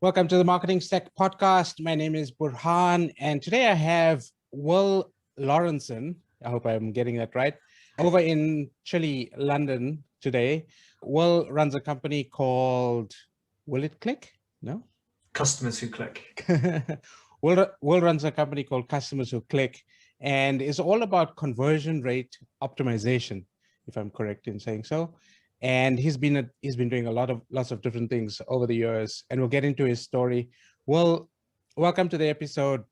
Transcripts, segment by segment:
Welcome to the Marketing Stack podcast. My name is Burhan, and today I have Will Laurenson. I hope I'm getting that right. Over in Chile, London today. Will runs a company called Will It Click? No? Customers who click. Will runs a company called Customers Who Click, and is all about conversion rate optimization, if I'm correct in saying so. And he's been doing lots of different things over the years, and we'll get into his story. Well, welcome to the episode.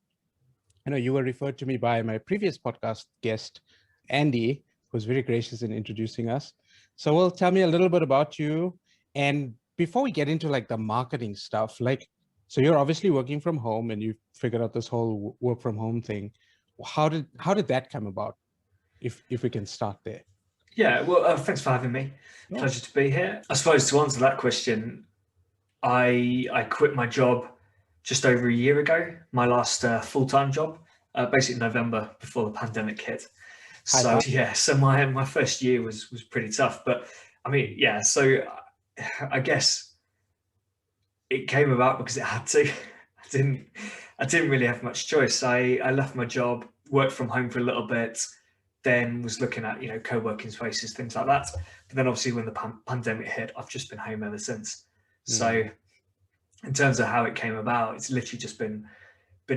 I know you were referred to me by my previous podcast guest, Andy, who was very gracious in introducing us. So, Will, tell me a little bit about you. And before we get into like the marketing stuff, so you're obviously working from home and you figured out this whole work from home thing. How did that come about? If we can start there. Yeah, well, thanks for having me. Oh. Pleasure to be here. I suppose to answer that question, I quit my job just over a year ago, my last full-time job, basically November before the pandemic hit. So yeah, so my first year was pretty tough. But I mean, yeah, so I guess it came about because it had to. I didn't really have much choice. I left my job, worked from home for a little bit, then was looking at co-working spaces, things like that. But then obviously when the pandemic hit, I've just been home ever since. So in terms of how it came about, it's literally just been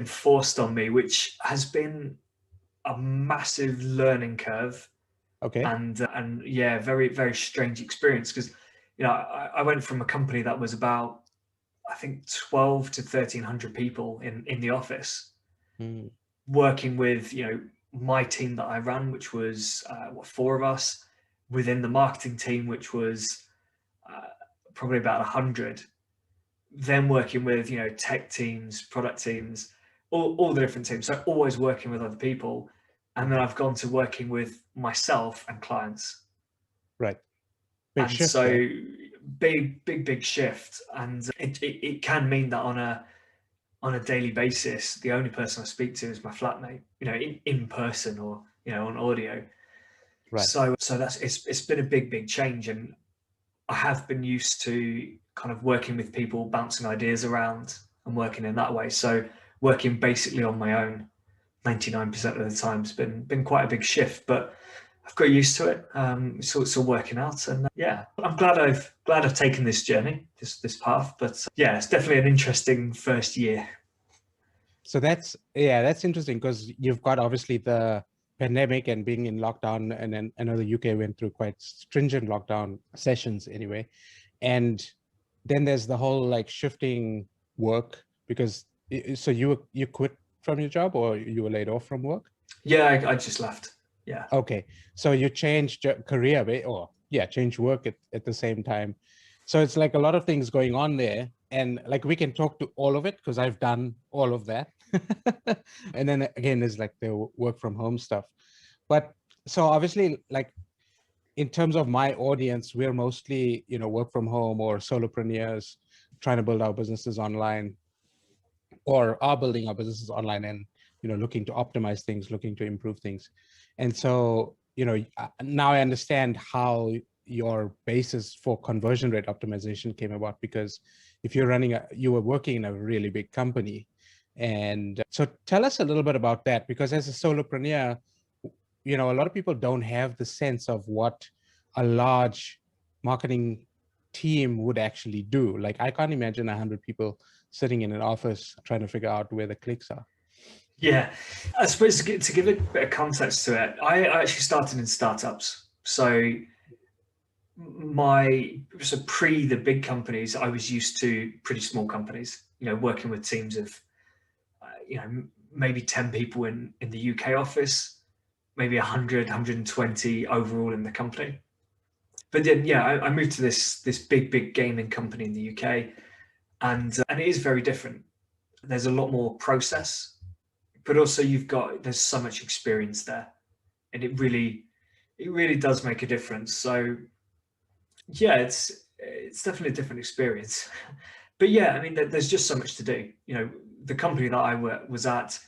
forced on me, which has been a massive learning curve. Okay. And yeah, very, very strange experience because I went from a company that was about, I think, 12 to 1,300 people in the office, working with my team that I ran, which was four of us, within the marketing team, which was probably about 100. Then working with tech teams, product teams, all the different teams. So always working with other people, and then I've gone to working with myself and clients. Right. Big and shift, so there. big shift, and it can mean that on a daily basis, the only person I speak to is my flatmate, in person or, on audio. Right. So it's been a big change. And I have been used to kind of working with people, bouncing ideas around and working in that way. So working basically on my own 99% of the time has been quite a big shift, but I've got used to it. It's all working out, and yeah, I'm glad I've taken this journey, this path. But yeah, it's definitely an interesting first year. So that's interesting because you've got obviously the pandemic and being in lockdown, and then I know the UK went through quite stringent lockdown sessions anyway, and then there's the whole like shifting work because so you quit from your job or you were laid off from work? Yeah, I just left. Yeah. Okay. So you changed career changed work at the same time. So it's like a lot of things going on there. And like we can talk to all of it because I've done all of that. And then again, there's like the work from home stuff. But so obviously, like in terms of my audience, we're mostly, work from home or solopreneurs trying to build our businesses online or are building our businesses online and, looking to optimize things, looking to improve things. And so, now I understand how your basis for conversion rate optimization came about, because if you were working in a really big company. And so tell us a little bit about that, because as a solopreneur, a lot of people don't have the sense of what a large marketing team would actually do. Like I can't imagine 100 people sitting in an office trying to figure out where the clicks are. Yeah, I suppose to give a bit of context to it, I actually started in startups. So pre the big companies, I was used to pretty small companies, working with teams of, maybe 10 people in the UK office, maybe 100, 120 overall in the company. But then, yeah, I moved to this big gaming company in the UK, and it is very different. There's a lot more process, but also there's so much experience there, and it really does make a difference. So yeah, it's definitely a different experience. But yeah, I mean, there's just so much to do. The company that I was at,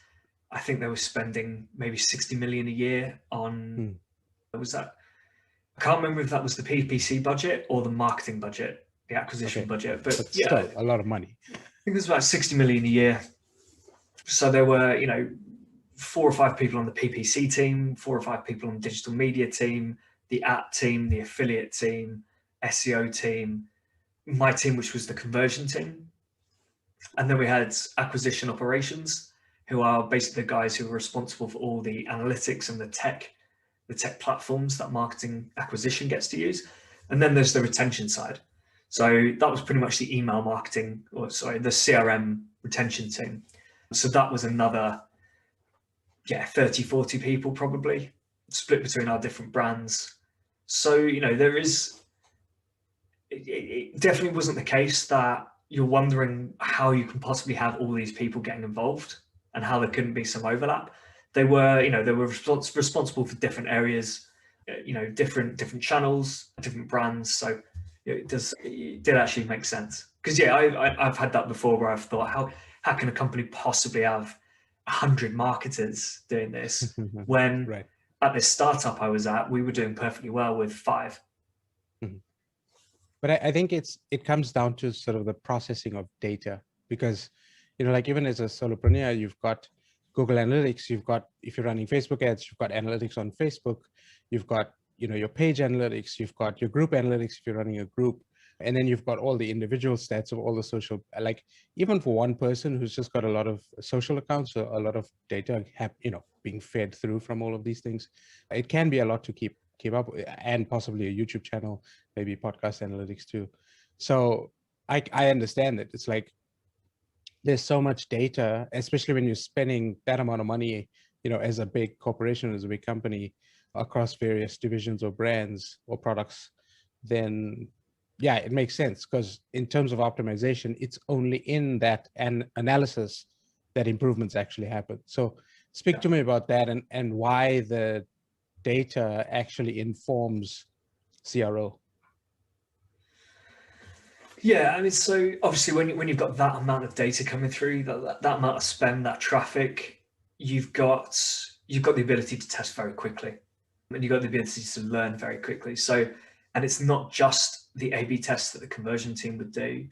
I think they were spending maybe 60 million a year on, was that? I can't remember if that was the PPC budget or the marketing budget, the acquisition budget. But yeah, still a lot of money. think there's about 60 million a year. So there were, 4 or 5 people on the PPC team, 4 or 5 people on the digital media team, the app team, the affiliate team, SEO team, my team, which was the conversion team. And then we had acquisition operations, who are basically the guys who are responsible for all the analytics and the tech platforms that marketing acquisition gets to use. And then there's the retention side. So that was pretty much the email marketing, the CRM retention team. So that was another, 30, 40 people probably, split between our different brands. So, it definitely wasn't the case that you're wondering how you can possibly have all these people getting involved and how there couldn't be some overlap. They were, responsible for different areas, different channels, different brands. So it did actually make sense. Because I've had that before where I've thought, how can a company possibly have 100 marketers doing this when Right. at this startup I was at, we were doing perfectly well with 5. But I think it comes down to sort of the processing of data, because, like even as a solopreneur, you've got Google Analytics, you've got, if you're running Facebook ads, you've got analytics on Facebook, you've got, your page analytics, you've got your group analytics if you're running a group, and then you've got all the individual stats of all the social, like even for one person who's just got a lot of social accounts, so a lot of data being fed through from all of these things, it can be a lot to keep up with, and possibly a YouTube channel, maybe podcast analytics too. So I understand that it's like there's so much data, especially when you're spending that amount of money, as a big corporation, as a big company across various divisions or brands or products, then yeah, it makes sense, because in terms of optimization, it's only in that analysis that improvements actually happen. So speak to me about that and why the data actually informs CRO. Yeah, I mean, so obviously when you've got that amount of data coming through, that amount of spend, that traffic, you've got the ability to test very quickly, and you've got the ability to learn very quickly. So, and it's not just the A/B tests that the conversion team would do.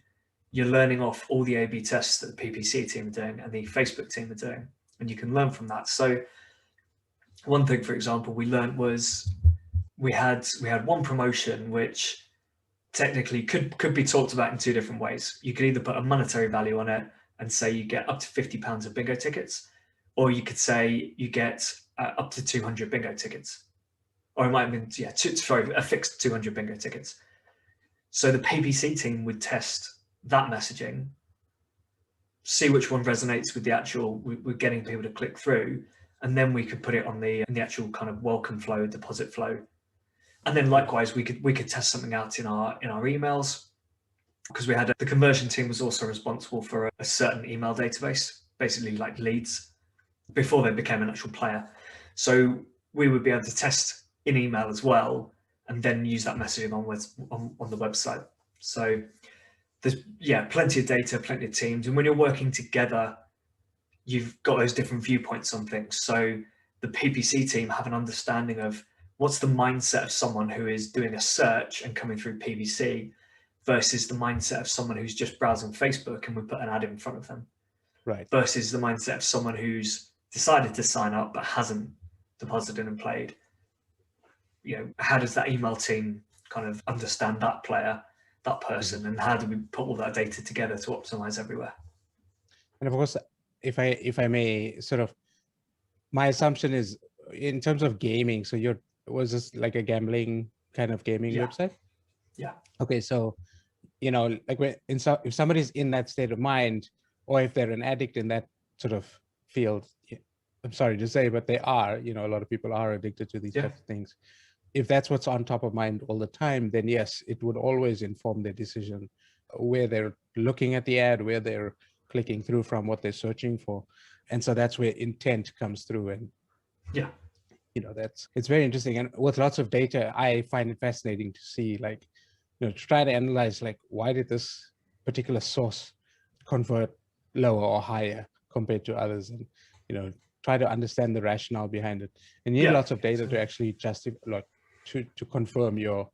You're learning off all the A/B tests that the PPC team are doing and the Facebook team are doing, and you can learn from that. So, one thing, for example, we learned was we had one promotion which technically could be talked about in 2 different ways. You could either put a monetary value on it and say you get up to £50 of bingo tickets, or you could say you get up to 200 bingo tickets, or it might have been a fixed 200 bingo tickets. So the PPC team would test that messaging, see which one resonates with the actual with getting people to click through, and then we could put it on in the actual kind of welcome flow, deposit flow. And then likewise, we could test something out in our emails, because we had the conversion team was also responsible for a certain email database, basically like leads, before they became an actual player. So we would be able to test in email as well, and then use that messaging on the website. So there's plenty of data, plenty of teams, and when you're working together, you've got those different viewpoints on things. So the PPC team have an understanding of what's the mindset of someone who is doing a search and coming through PPC versus the mindset of someone who's just browsing Facebook and we put an ad in front of them. Right. Versus the mindset of someone who's decided to sign up but hasn't deposited and played. How does that email team kind of understand that player, that person, and how do we put all that data together to optimize everywhere? And of course, if I may, sort of, my assumption is in terms of gaming. So was this like a gambling kind of gaming website? Yeah. Okay, so like if somebody's in that state of mind, or if they're an addict in that sort of field, I'm sorry to say, but they are. A lot of people are addicted to these types of things. If that's what's on top of mind all the time, then yes, it would always inform their decision, where they're looking at the ad, where they're clicking through from, what they're searching for. And so that's where intent comes through. And it's very interesting. And with lots of data, I find it fascinating to see, like, to try to analyze, like, why did this particular source convert lower or higher compared to others, and try to understand the rationale behind it. And you need lots of data to actually justify, to confirm your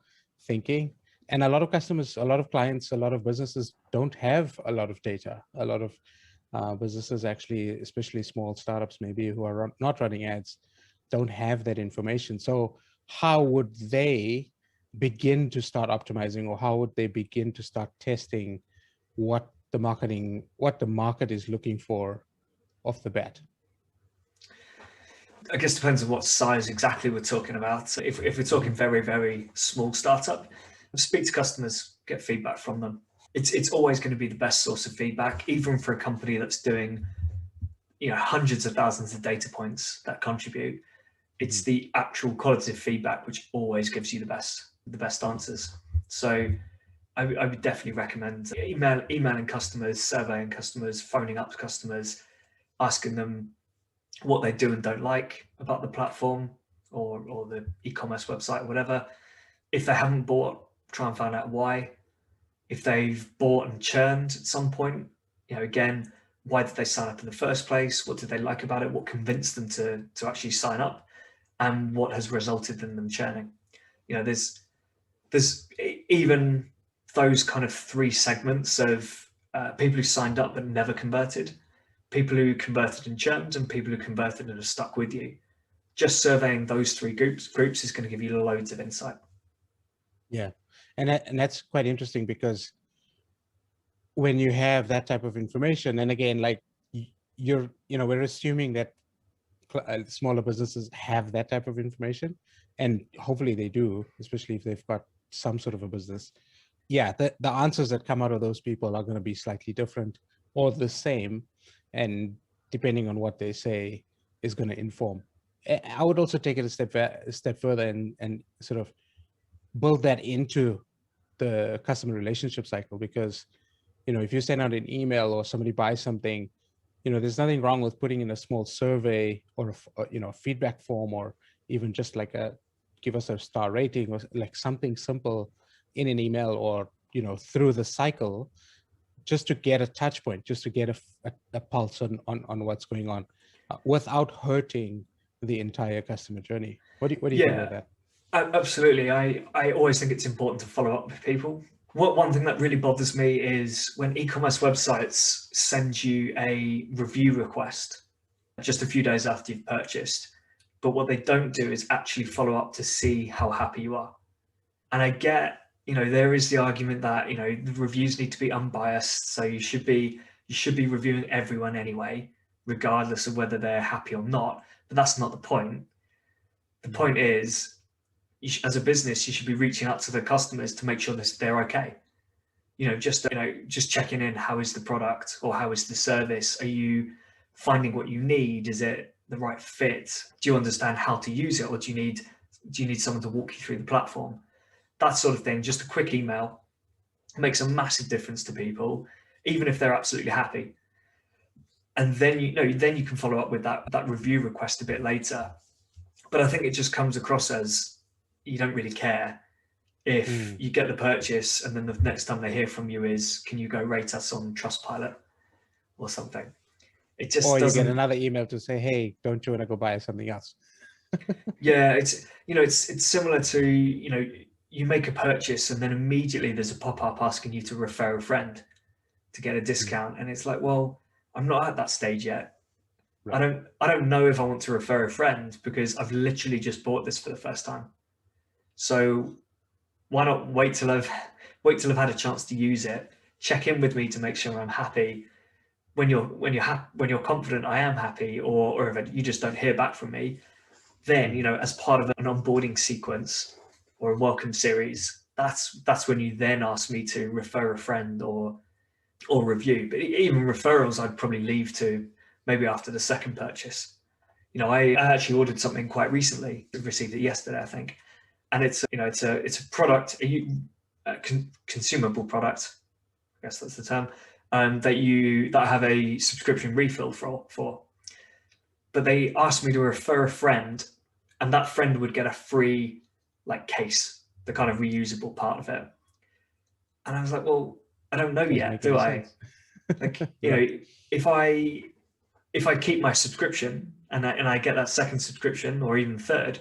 thinking. And a lot of customers, a lot of clients, a lot of businesses don't have a lot of data. A lot of businesses actually, especially small startups maybe who are not running ads, don't have that information. So how would they begin to start optimizing, or how would they begin to start testing what the market is looking for off the bat? I guess it depends on what size exactly we're talking about. If we're talking very, very small startup, speak to customers, get feedback from them. It's always going to be the best source of feedback, even for a company that's doing, hundreds of thousands of data points that contribute. It's the actual qualitative feedback which always gives you the best answers. So I would definitely recommend emailing customers, surveying customers, phoning up customers, asking them what they do and don't like about the platform or the e-commerce website or whatever. If they haven't bought, try and find out why. If they've bought and churned at some point, again, why did they sign up in the first place? What did they like about it? What convinced them to actually sign up? And what has resulted in them churning? There's even those kind of three segments of people who signed up but never converted, people who converted and churned, and people who converted and have stuck with you. Just surveying those three groups is going to give you loads of insight. Yeah, and that's quite interesting, because when you have that type of information, and again, like we're assuming that smaller businesses have that type of information, and hopefully they do, especially if they've got some sort of a business. Yeah, the answers that come out of those people are going to be slightly different or the same, and depending on what they say is going to inform. I would also take it a step further and sort of build that into the customer relationship cycle, because if you send out an email or somebody buys something, there's nothing wrong with putting in a small survey or a feedback form, or even just like give us a star rating, or like something simple in an email, or through the cycle, just to get a touch point, just to get a pulse on what's going on, without hurting the entire customer journey. What do you think about that? Absolutely. I always think it's important to follow up with people. One thing that really bothers me is when e-commerce websites send you a review request just a few days after you've purchased, but what they don't do is actually follow up to see how happy you are. And I get, there is the argument that, the reviews need to be unbiased, so you should be reviewing everyone anyway, regardless of whether they're happy or not. But that's not the point. The point is, as a business, you should be reaching out to the customers to make sure that they're okay. Just checking in. How is the product, or how is the service? Are you finding what you need? Is it the right fit? Do you understand how to use it, or do you need someone to walk you through the platform? That sort of thing. Just a quick email makes a massive difference to people, even if they're absolutely happy. And then you can follow up with that review request a bit later. But I think it just comes across as you don't really care if you get the purchase and then the next time they hear from you is, can you go rate us on Trustpilot or something? It just or you get another email to say, hey, don't you want to go buy something else? Yeah, it's similar to, you make a purchase and then immediately there's a pop-up asking you to refer a friend to get a discount. And it's like, well, I'm not at that stage yet. Right. I don't know if I want to refer a friend because I've literally just bought this for the first time. So why not wait till I've had a chance to use it, check in with me to make sure I'm happy. When you're confident I am happy, or if you just don't hear back from me, then as part of an onboarding sequence or a welcome series, that's when you then ask me to refer a friend or review. But even referrals, I'd probably leave to maybe after the second purchase. I actually ordered something quite recently. I received it yesterday, I think, and it's a product, consumable product, I guess that's the term, that I have a subscription refill for. But they asked me to refer a friend, and that friend would get a free case, the kind of reusable part of it. And I was like, well, I don't know yet, do I? If I keep my subscription and I get that second subscription or even third,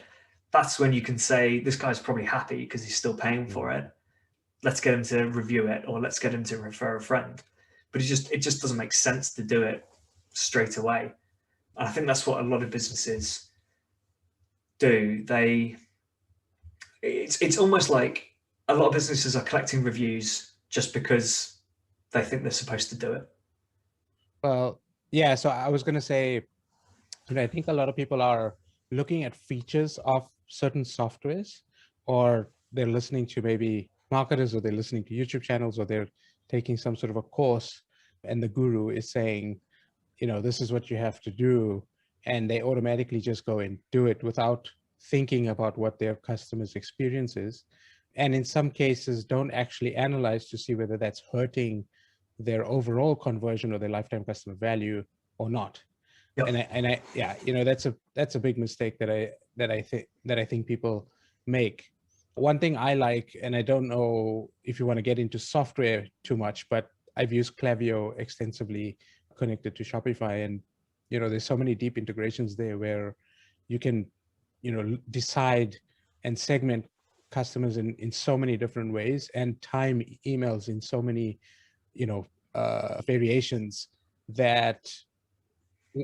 that's when you can say this guy's probably happy because he's still paying for it. let's get him to review it, or let's get him to refer a friend. But it just doesn't make sense to do it straight away. And I think that's what a lot of businesses do. It's almost like a lot of businesses are collecting reviews just because they think they're supposed to do it. Well, yeah. So I was going to say, I think a lot of people are looking at features of certain softwares, or they're listening to maybe marketers, or they're listening to YouTube channels, or they're taking some sort of a course, and the guru is saying, this is what you have to do. And they automatically just go and do it without thinking about what their customer's experience is. And in some cases, don't actually analyze to see whether that's hurting their overall conversion or their lifetime customer value or not. Yep. That's a big mistake that I think people make. One thing I like, and I don't know if you want to get into software too much, but I've used Klaviyo extensively connected to Shopify, and there's so many deep integrations there where you can decide and segment customers in so many different ways, and time emails in so many variations, that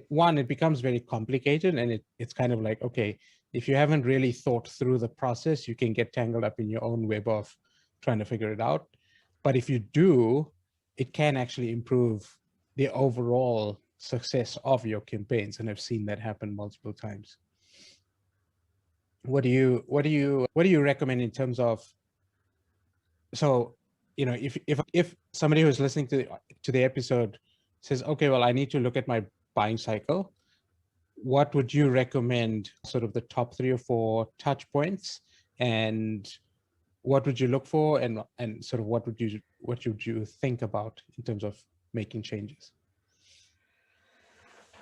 one, it becomes very complicated, and it's kind of like, okay, if you haven't really thought through the process, you can get tangled up in your own web of trying to figure it out. But if you do, it can actually improve the overall success of your campaigns, and I've seen that happen multiple times. What do you recommend in terms of, so if somebody who's listening to the episode says, okay, well, I need to look at my buying cycle, what would you recommend, sort of the top 3 or 4 touch points, and what would you look for, and sort of what would you think about in terms of making changes?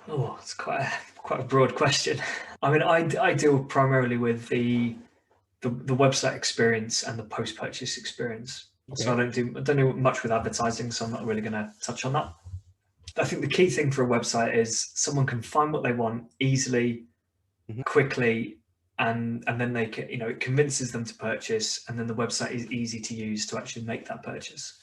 Oh, it's quite a broad question. I mean, I deal primarily with the website experience and the post-purchase experience. Okay. So I don't do much with advertising, so I'm not really going to touch on that. I think the key thing for a website is someone can find what they want easily, quickly, and then they can, it convinces them to purchase, and then the website is easy to use to actually make that purchase.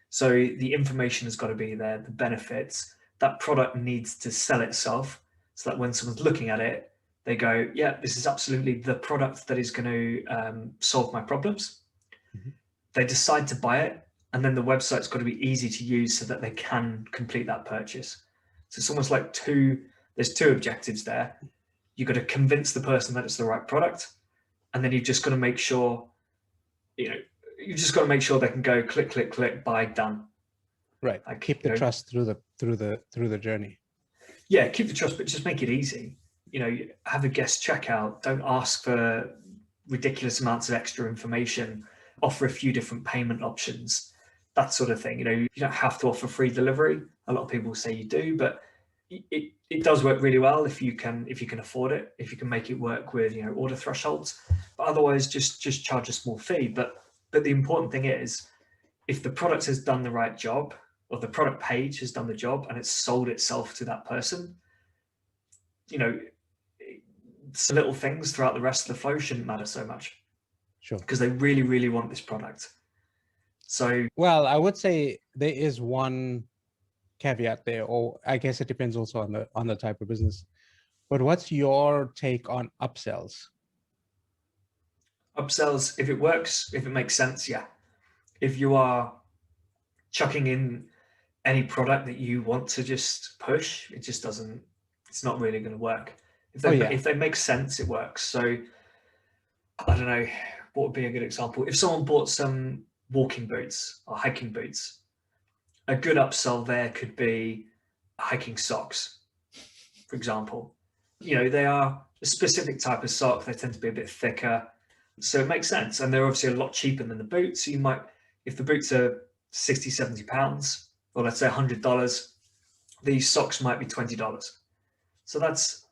So the information has got to be there, the benefits. That product needs to sell itself, so that when someone's looking at it, they go, yeah, this is absolutely the product that is going to solve my problems. They decide to buy it, and then the website's got to be easy to use so that they can complete that purchase. So it's almost like there's 2 objectives there. You've got to convince the person that it's the right product, and then you've just got to make sure, they can go click, click, click, buy, done. Right. Like, keep the trust through the journey. Yeah, keep the trust, but just make it easy. Have a guest checkout. Don't ask for ridiculous amounts of extra information. Offer a few different payment options, that sort of thing. You don't have to offer free delivery. A lot of people say you do, but it does work really well if you can afford it, if you can make it work with order thresholds. But otherwise, just charge a small fee. But the important thing is, if the product has done the right job, or the product page has done the job and it's sold itself to that person, little things throughout the rest of the flow shouldn't matter so much. Sure. Because they really, really want this product. So, well, I would say there is one caveat there, or I guess it depends also on the type of business. But what's your take on upsells? Upsells, if it works, if it makes sense, yeah. If you are chucking in any product that you want to just push, it's not really going to work. If they make sense, it works. So I don't know, what would be a good example? If someone bought some walking boots or hiking boots, a good upsell there could be hiking socks, for example. They are a specific type of sock. They tend to be a bit thicker. So it makes sense. And they're obviously a lot cheaper than the boots. So you might, if the boots are 60, 70 pounds, or let's say $100, these socks might be $20. So that's,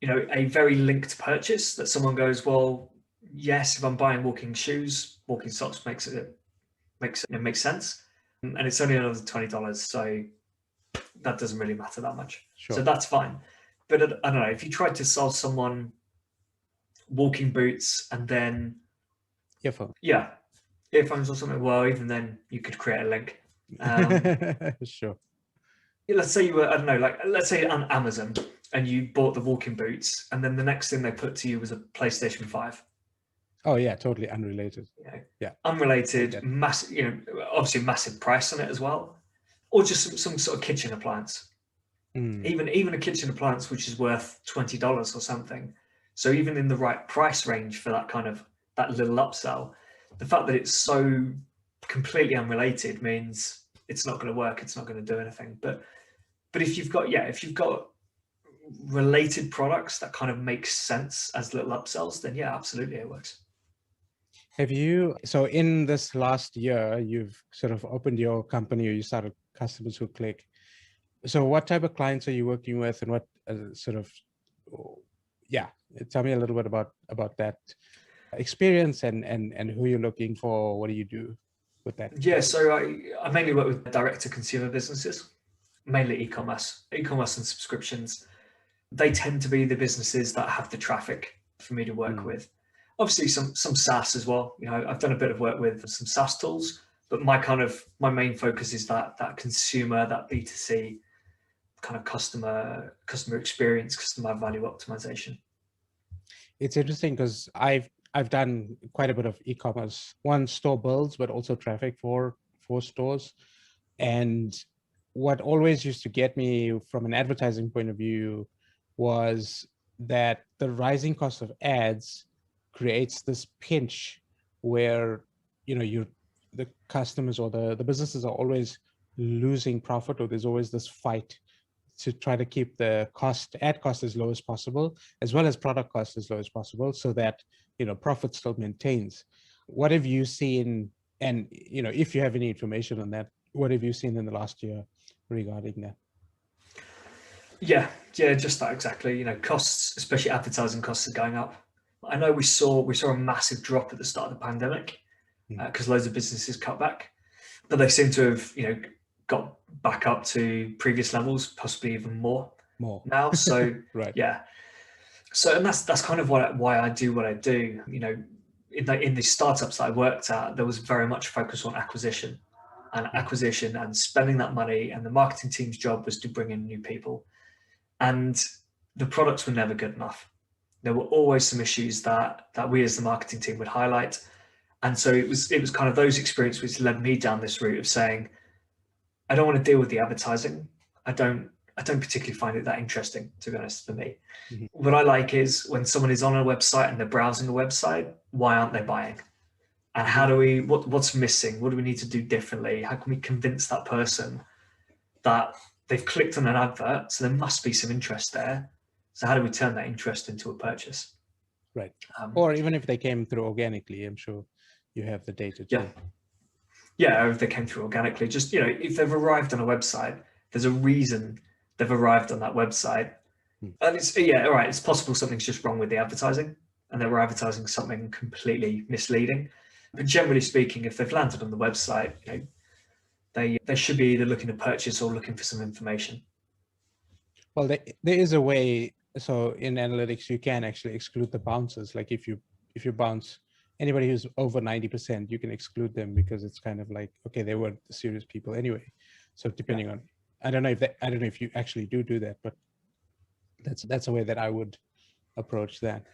a very linked purchase that someone goes, well, yes, if I'm buying walking shoes, walking socks makes sense. And it's only another $20. So that doesn't really matter that much. Sure. So that's fine. But I don't know, if you tried to sell someone walking boots and then earphones. Yeah. earphones or something, well, even then you could create a link. Um, Sure. let's say you were, I don't know, like let's say on Amazon and you bought the walking boots, and then the next thing they put to you was a PlayStation 5. Oh yeah, totally unrelated. You know, Yeah. unrelated, massive, you know, obviously massive price on it as well, or just some sort of kitchen appliance. Mm. Even a kitchen appliance which is worth $20 or something. So even in the right price range for that kind of that little upsell, the fact that it's so completely unrelated means it's not going to work. It's not going to do anything. But if you've got if you've got related products that kind of make sense as little upsells, then yeah, absolutely it works. Have you, so in this last year, you've sort of opened your company, or you started Customers Who Click. So what type of clients are you working with, and what sort of, yeah, tell me a little bit about that experience and who you're looking for. What do you do with that? Yeah, so I mainly work with direct to consumer businesses, mainly e-commerce and subscriptions. They tend to be the businesses that have the traffic for me to work with. Obviously some SaaS as well. You know, I've done a bit of work with some SaaS tools, but my main focus is that consumer, that B2C kind of customer experience, customer value optimization. It's interesting because I've done quite a bit of e-commerce, one store builds, but also traffic for stores. And what always used to get me from an advertising point of view was that the rising cost of ads creates this pinch where, you know, the customers or the businesses are always losing profit, or there's always this fight to try to keep the ad cost as low as possible, as well as product cost as low as possible, so that, you know, profit still maintains. What have you seen? And, you know, if you have any information on that, what have you seen in the last year regarding that? Yeah, just that exactly. You know, costs, especially advertising costs, are going up. I know we saw a massive drop at the start of the pandemic because loads of businesses cut back, but they seem to have, you know, got back up to previous levels, possibly even more now. So Right. yeah, so and that's kind of why I do what I do. You know, in the startups that I worked at, there was very much focus on acquisition and spending that money, and the marketing team's job was to bring in new people, and the products were never good enough. There were always some issues that we as the marketing team would highlight, and so it was kind of those experiences which led me down this route of saying, I don't want to deal with the advertising. I don't particularly find it that interesting, to be honest, for me. Mm-hmm. What I like is when someone is on a website and they're browsing a website, why aren't they buying? And how do we, what's missing? What do we need to do differently? How can we convince that person that they've clicked on an advert, so there must be some interest there. So how do we turn that interest into a purchase? Right. Or even if they came through organically, I'm sure you have the data too. Yeah, or if they came through organically, just, you know, if they've arrived on a website, there's a reason they've arrived on that website. And it's, all right, it's possible something's just wrong with the advertising and they were advertising something completely misleading. But generally speaking, if they've landed on the website, you know, they should be either looking to purchase or looking for some information. Well, there is a way. So in analytics, you can actually exclude the bounces. Like if you bounce anybody who's over 90%, you can exclude them because it's kind of like, okay, they weren't serious people anyway. So depending on, I don't know if you actually do that, but that's a way that I would approach that.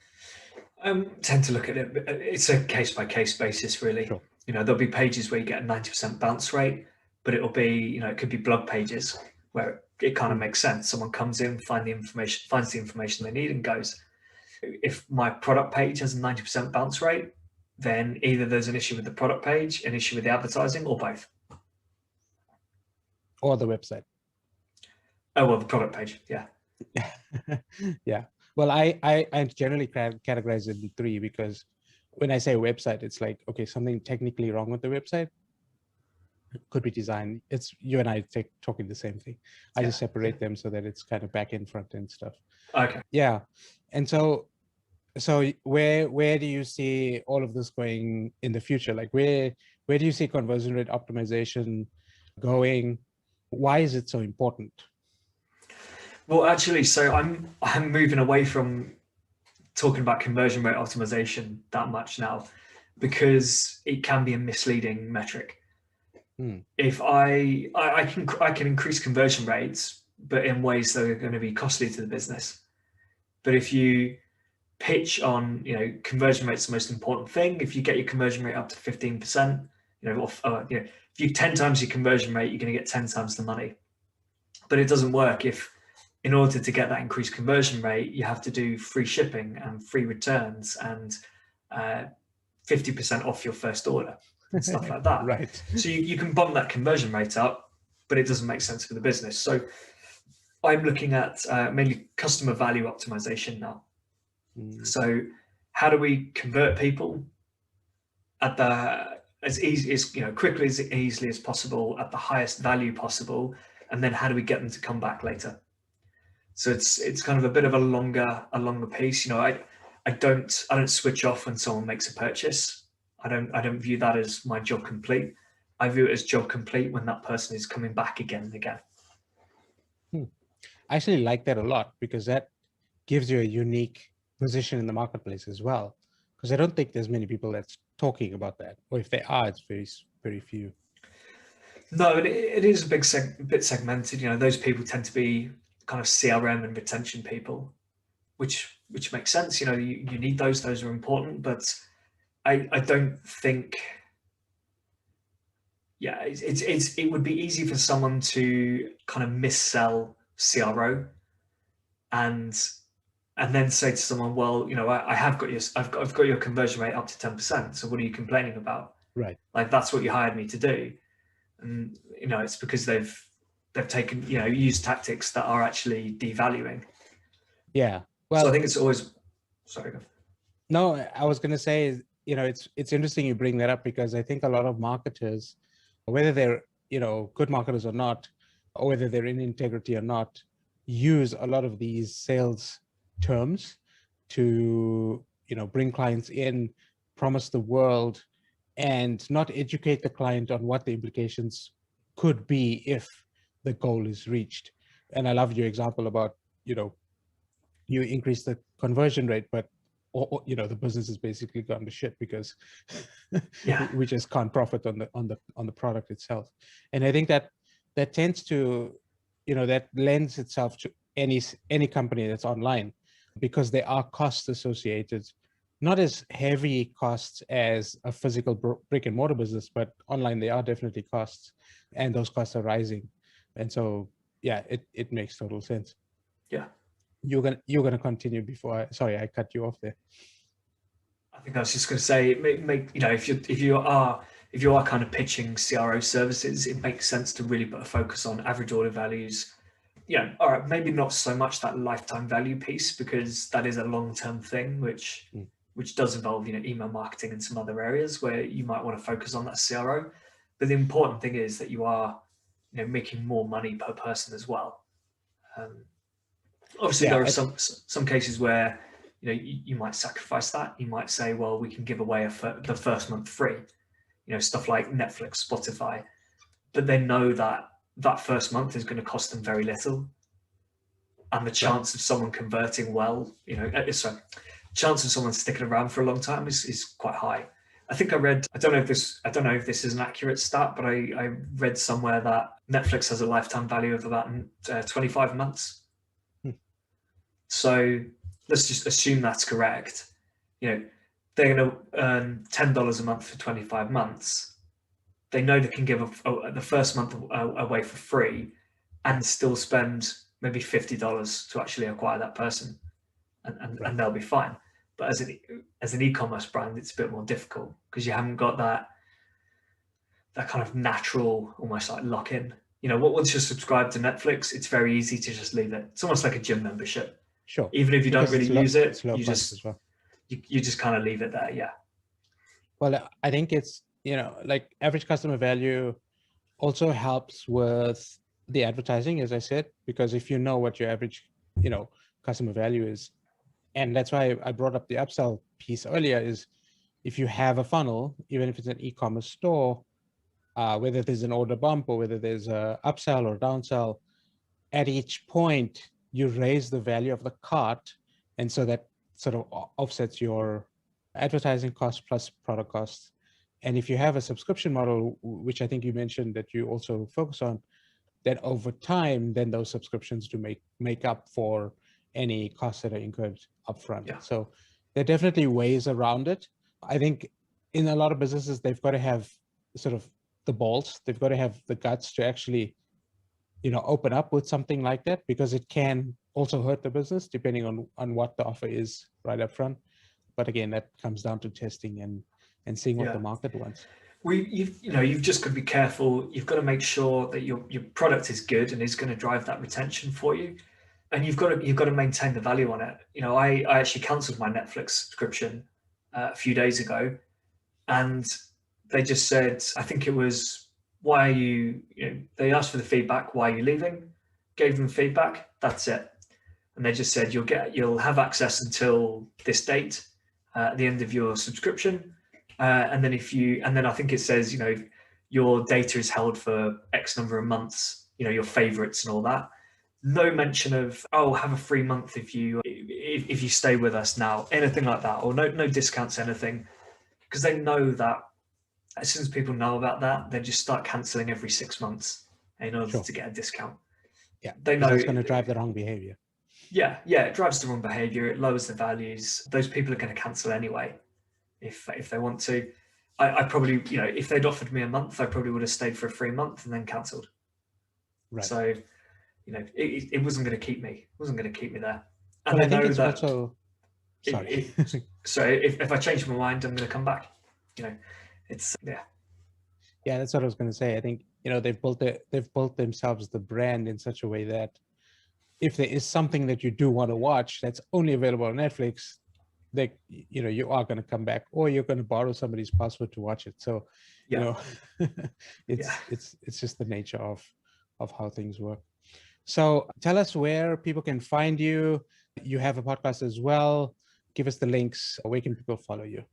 Tend to look at it. It's a case by case basis, really. Sure. You know, there'll be pages where you get a 90% bounce rate, but it'll be, you know, it could be blog pages where it kind of makes sense. Someone comes in, finds the information they need and goes. If my product page has a 90% bounce rate, then either there's an issue with the product page, an issue with the advertising, or both. Or the website. Oh, well, the product page, yeah. Yeah. Well, I generally categorize it in three, because when I say website, it's like, okay, something technically wrong with the website. Could be design. It's you and I talking the same thing. I just separate them so that it's kind of back end, front end stuff. Okay. Yeah. And so where do you see all of this going in the future? Like where do you see conversion rate optimization going? Why is it so important? Well, actually, so I'm moving away from talking about conversion rate optimization that much now. because it can be a misleading metric. Hmm. If I can increase conversion rates, but in ways that are going to be costly to the business. But if you pitch on, conversion rate's the most important thing. If you get your conversion rate up to 15%, if you 10 times your conversion rate, you're going to get 10 times the money. But it doesn't work if, in order to get that increased conversion rate, you have to do free shipping and free returns and 50% off your first order and stuff like that. Right. So you can bump that conversion rate up, but it doesn't make sense for the business. So I'm looking at mainly customer value optimization now. So how do we convert people at the as easy as quickly as easily as possible at the highest value possible, and then how do we get them to come back later? So it's kind of a bit of a longer piece. I don't switch off when someone makes a purchase. I don't view that as my job complete. I view it as job complete when that person is coming back again and again. I actually like that a lot, because that gives you a unique position in the marketplace as well. Because I don't think there's many people that's talking about that, or if they are, it's very, very few. No, it is a bit segmented. Those people tend to be kind of CRM and retention people, which makes sense. You need those are important, but I don't think, it would be easy for someone to kind of missell CRO and then say to someone, well, I've got your conversion rate up to 10%. So what are you complaining about? Right. Like, that's what you hired me to do. And, it's because they've taken, used tactics that are actually devaluing. Yeah. Well, so I think it's always, sorry. No, I was going to say, it's interesting you bring that up, because I think a lot of marketers, whether they're, good marketers or not, or whether they're in integrity or not, use a lot of these sales terms to, bring clients in, promise the world, and not educate the client on what the implications could be if the goal is reached. And I love your example about, you increase the conversion rate, but the business has basically gone to shit because Yeah. we just can't profit on the product itself. And I think that tends to, that lends itself to any company that's online, because there are costs associated, not as heavy costs as a physical brick and mortar business, but online there are definitely costs, and those costs are rising. And so, yeah, it makes total sense. Yeah. You're gonna continue before sorry, I cut you off there. I think I was just going to say, if you are kind of pitching CRO services, it makes sense to really put a focus on average order values. All right, maybe not so much that lifetime value piece, because that is a long-term thing, which does involve, email marketing and some other areas where you might want to focus on that CRO. But the important thing is that you are, making more money per person as well. Obviously, there are some cases where you might sacrifice that. You might say, well, we can give away the first month free, stuff like Netflix, Spotify, but they know that first month is going to cost them very little, and the chance of someone converting well, chance of someone sticking around for a long time is quite high. I think I read, I don't know if this is an accurate stat, but I read somewhere that Netflix has a lifetime value of about 25 months. So let's just assume that's correct. They're going to earn $10 a month for 25 months. They know they can give the first month away for free and still spend maybe $50 to actually acquire that person, and they'll be fine. But as an e-commerce brand, it's a bit more difficult, because you haven't got that kind of natural, almost like lock-in. Once you're subscribed to Netflix, it's very easy to just leave it. It's almost like a gym membership. Sure. Even if you don't really use it, you just kind of leave it there. Yeah. Well, I think it's, like average customer value also helps with the advertising, as I said, because if you know what your average, customer value is, and that's why I brought up the upsell piece earlier, is if you have a funnel, even if it's an e-commerce store, whether there's an order bump or whether there's a upsell or downsell, at each point you raise the value of the cart, and so that sort of offsets your advertising cost plus product costs. And if you have a subscription model, which I think you mentioned that you also focus on, then over time, then those subscriptions do make up for any costs that are incurred upfront. Yeah. So there are definitely ways around it. I think in a lot of businesses, they've got to have sort of the balls, they've got to have the guts to actually, open up with something like that, because it can also hurt the business depending on what the offer is right up front. But again, that comes down to testing and seeing what the market wants. You've just got to be careful. You've got to make sure that your product is good and is going to drive that retention for you, and you've got to maintain the value on it. I actually cancelled my Netflix subscription a few days ago, and they just said, I think it was, why are you? They asked for the feedback. Why are you leaving? Gave them feedback. That's it, and they just said you'll have access until this date, at the end of your subscription. And then I think it says, your data is held for X number of months, your favorites and all that. No mention of, have a free month if you stay with us now, anything like that, or no discounts, anything, because they know that as soon as people know about that, they just start cancelling every 6 months in order to get a discount. Yeah, they know it's going to drive the wrong behavior. Yeah, it drives the wrong behavior. It lowers the values. Those people are going to cancel anyway. If they want to. I probably, if they'd offered me a month, I probably would have stayed for a free month and then cancelled. Right. So, it wasn't going to keep me. It wasn't going to keep me there. And I think it's also, sorry. If I change my mind, I'm going to come back. It's Yeah, that's what I was going to say. I think, they've built themselves the brand in such a way that if there is something that you do want to watch that's only available on Netflix, you are going to come back, or you're going to borrow somebody's password to watch it. So, it's just the nature of how things work. So tell us where people can find you. You have a podcast as well. Give us the links. Where can people follow you?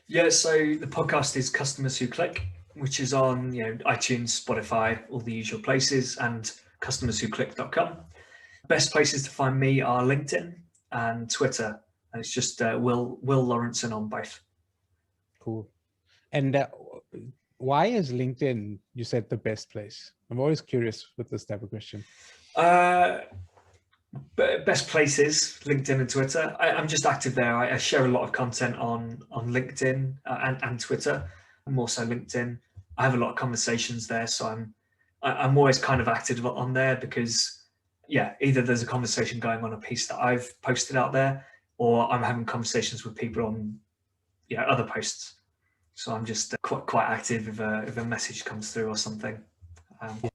Yeah, so the podcast is Customers Who Click, which is on iTunes, Spotify, all the usual places, and customerswhoclick.com. Best places to find me are LinkedIn and Twitter. And it's just Will Laurenson on both. Cool. And why is LinkedIn, you said, the best place? I'm always curious with this type of question. Best places, LinkedIn and Twitter. I'm just active there. I share a lot of content on LinkedIn and Twitter. More so LinkedIn. I have a lot of conversations there, so I'm always kind of active on there because, either there's a conversation going on a piece that I've posted out there, or I'm having conversations with people on, other posts. So I'm just quite active if a message comes through or something.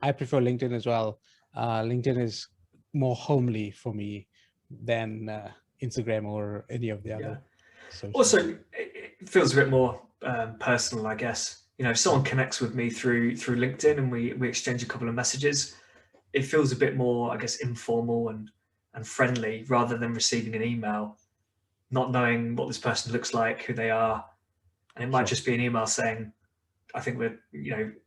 I prefer LinkedIn as well. LinkedIn is more homely for me than Instagram or any of the other socials. Also, it feels a bit more personal, I guess. If someone connects with me through LinkedIn and we exchange a couple of messages, it feels a bit more, I guess, informal and friendly, rather than receiving an email, not knowing what this person looks like, who they are. And it might just be an email saying, I think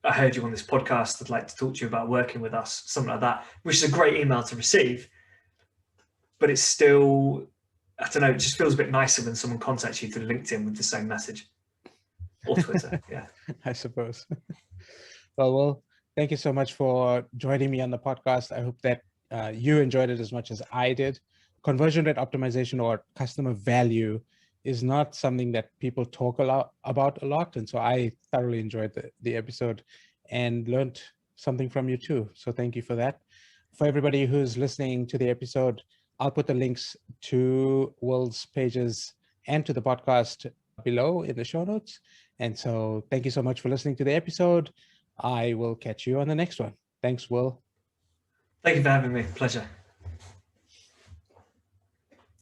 I heard you on this podcast. I'd like to talk to you about working with us, something like that, which is a great email to receive. But it's still, I don't know, it just feels a bit nicer when someone contacts you through LinkedIn with the same message, or Twitter. Yeah, I suppose. Well, thank you so much for joining me on the podcast. I hope that you enjoyed it as much as I did. Conversion rate optimization, or customer value, is not something that people talk about a lot. And so I thoroughly enjoyed the episode and learned something from you too. So thank you for that. For everybody who's listening to the episode, I'll put the links to Will's pages and to the podcast below in the show notes. And so thank you so much for listening to the episode. I will catch you on the next one. Thanks, Will. Thank you for having me. Pleasure.